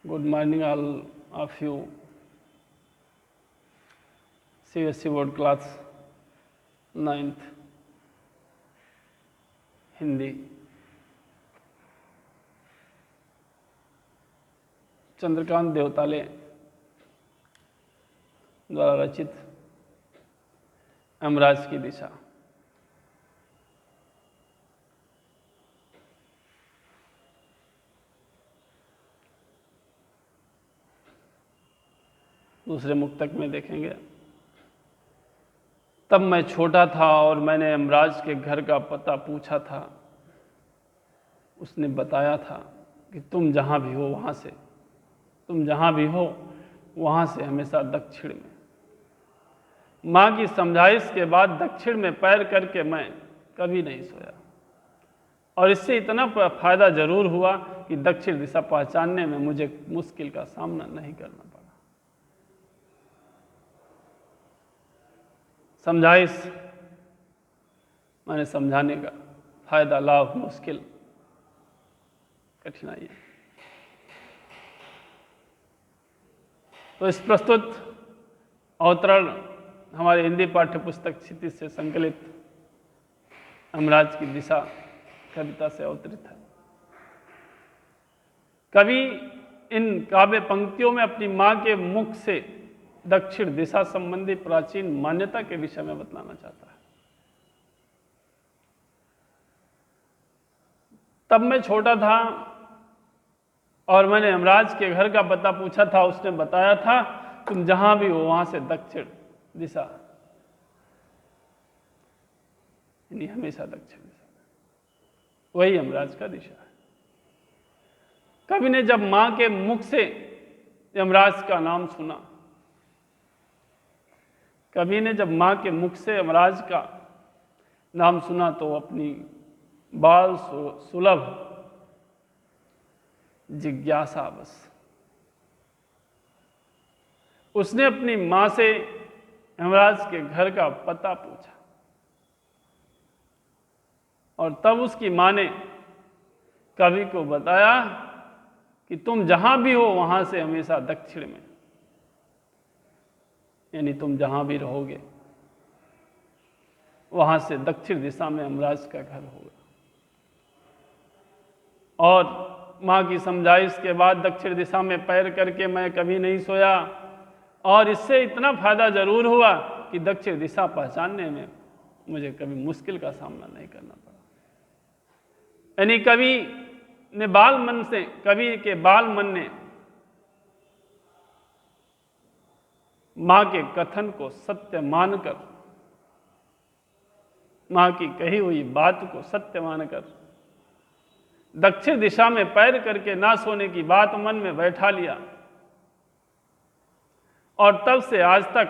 Good morning all of you. CBSE board class 9th Hindi. Chandrakant Deotale द्वारा रचित यमराज की दिशा। दूसरे मुक्तक में देखेंगे, तब मैं छोटा था और मैंने यमराज के घर का पता पूछा था। उसने बताया था कि तुम जहाँ भी हो वहाँ से हमेशा दक्षिण में। माँ की समझाइश के बाद दक्षिण में पैर करके मैं कभी नहीं सोया, और इससे इतना फायदा जरूर हुआ कि दक्षिण दिशा पहचानने में मुझे मुश्किल का सामना नहीं करना पड़ा। समझाइश माने समझाने का, फायदा, लाभ, मुश्किल, कठिनाई। तो इस प्रस्तुत अवतरण हमारे हिंदी पाठ्य पुस्तक क्षितिज से संकलित यमराज की दिशा कविता से अवतरित है। कवि इन काव्य पंक्तियों में अपनी मां के मुख से दक्षिण दिशा संबंधी प्राचीन मान्यता के विषय में बतलाना चाहता है। तब मैं छोटा था और मैंने यमराज के घर का पता पूछा था। उसने बताया था तुम जहां भी हो वहां से दक्षिण दिशा, यानी हमेशा दक्षिण दिशा, वही यमराज का दिशा है। कवि ने जब मां के मुख से यमराज का नाम सुना, कवि ने जब मां के मुख से यमराज का नाम सुना तो अपनी बाल सुलभ जिज्ञासा बस उसने अपनी मां से यमराज के घर का पता पूछा, और तब उसकी मां ने कवि को बताया कि तुम जहां भी हो वहां से हमेशा दक्षिण में, यानी तुम जहां भी रहोगे वहां से दक्षिण दिशा में यमराज का घर होगा। और मां की समझाइश के बाद दक्षिण दिशा में पैर करके मैं कभी नहीं सोया, और इससे इतना फायदा जरूर हुआ कि दक्षिण दिशा पहचानने में मुझे कभी मुश्किल का सामना नहीं करना पड़ा। यानी कवि के बाल मन ने मां के कथन को सत्य मानकर, मां की कही हुई बात को सत्य मानकर दक्षिण दिशा में पैर करके ना सोने की बात मन में बैठा लिया, और तब से आज तक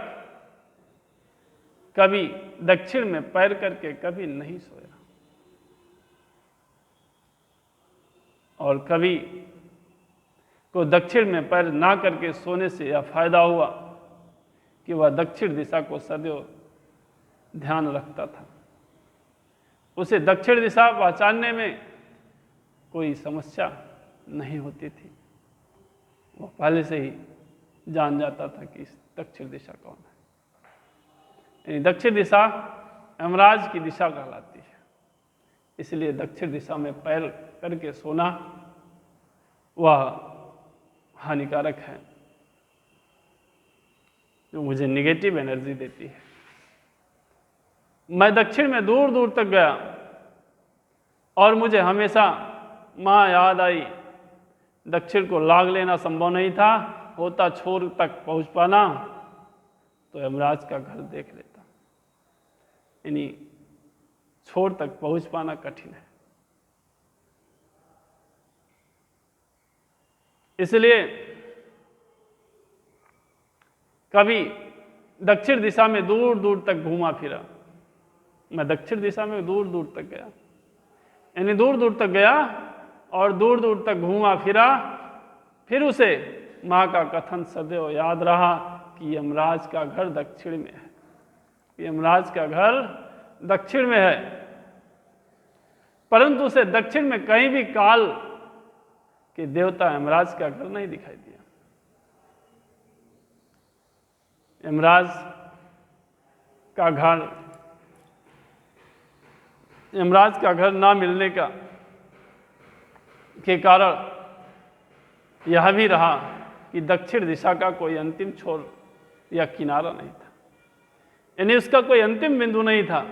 कभी दक्षिण में पैर करके कभी नहीं सोया। और कभी को दक्षिण में पैर ना करके सोने से यह फायदा हुआ कि वह दक्षिण दिशा को सदैव ध्यान रखता था। उसे दक्षिण दिशा पहचानने में कोई समस्या नहीं होती थी। वह पहले से ही जान जाता था कि इस दक्षिण दिशा कौन है। यानी दक्षिण दिशा यमराज की दिशा कहलाती है। इसलिए दक्षिण दिशा में पैर करके सोना वह हानिकारक है, जो मुझे निगेटिव एनर्जी देती है। मैं दक्षिण में दूर दूर तक गया और मुझे हमेशा मां याद आई। दक्षिण को लाग लेना संभव नहीं था, होता छोर तक पहुंच पाना तो यमराज का घर देख लेता। यानी छोर तक पहुंच पाना कठिन है। इसलिए कभी दक्षिण दिशा में दूर दूर तक घूमा फिरा। मैं दक्षिण दिशा में दूर दूर तक गया, यानी दूर दूर तक गया और दूर दूर तक घूमा फिरा। फिर उसे मां का कथन सदैव याद रहा कि यमराज का घर दक्षिण में है, यमराज का घर दक्षिण में है। परंतु उसे दक्षिण में कहीं भी काल कि देवता यमराज का घर नहीं दिखाई दिया। यमराज का घर ना मिलने के कारण यह भी रहा कि दक्षिण दिशा का कोई अंतिम छोर या किनारा नहीं था, यानी उसका कोई अंतिम बिंदु नहीं था।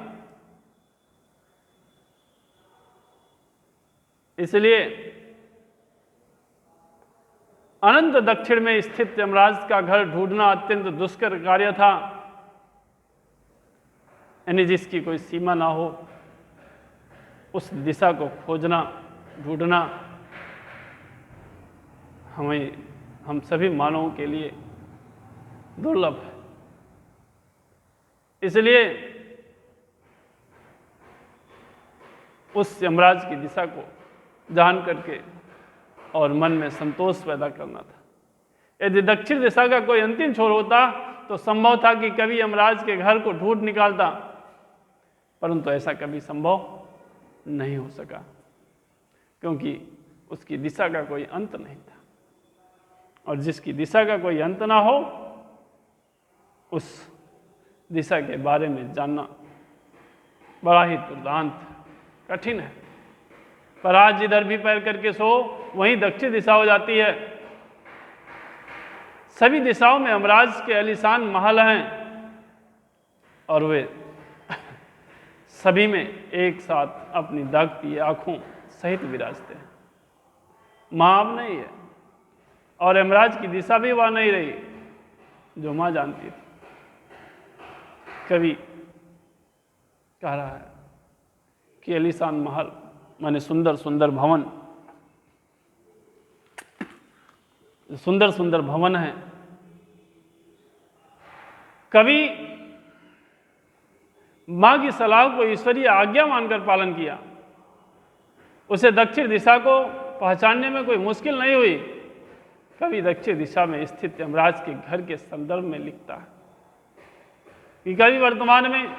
इसलिए अनंत दक्षिण में स्थित यमराज का घर ढूंढना अत्यंत दुष्कर कार्य था, यानी जिसकी कोई सीमा ना हो, उस दिशा को खोजना ढूंढना हम सभी मानवों के लिए दुर्लभ है। इसलिए उस यमराज की दिशा को जान करके और मन में संतोष पैदा करना था। यदि दक्षिण दिशा का कोई अंतिम छोर होता तो संभव था कि कभी यमराज के घर को ढूंढ निकालता, परंतु ऐसा कभी संभव नहीं हो सका, क्योंकि उसकी दिशा का कोई अंत नहीं था। और जिसकी दिशा का कोई अंत ना हो, उस दिशा के बारे में जानना बड़ा ही दुर्दांत कठिन है। पर आज जिधर भी पैर करके सो वहीं दक्षिण दिशा हो जाती है। सभी दिशाओं में यमराज के आलीशान महल हैं और वे सभी में एक साथ अपनी दागती आंखों सहित विराजते हैं। माँ अब नहीं है और यमराज की दिशा भी वह नहीं रही जो माँ जानती थी। कवि कह रहा है कि आलीशान महल माने सुंदर सुंदर भवन, सुंदर सुंदर भवन है। कवि मां की सलाह को ईश्वरीय आज्ञा मानकर पालन किया। उसे दक्षिण दिशा को पहचानने में कोई मुश्किल नहीं हुई। कवि दक्षिण दिशा में स्थित यमराज के घर के संदर्भ में लिखता है कि कवि वर्तमान में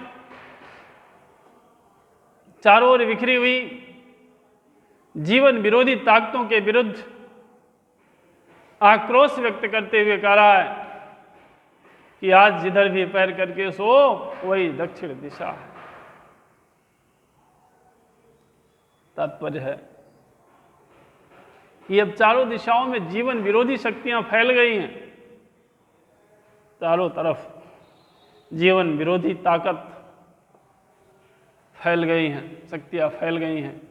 चारों ओर बिखरी हुई जीवन विरोधी ताकतों के विरुद्ध आक्रोश व्यक्त करते हुए कह रहा है कि आज जिधर भी पैर करके सो वही दक्षिण दिशा है। तात्पर्य है कि अब चारों दिशाओं में जीवन विरोधी शक्तियां फैल गई हैं। चारों तरफ जीवन विरोधी ताकत फैल गई हैं, शक्तियां फैल गई हैं।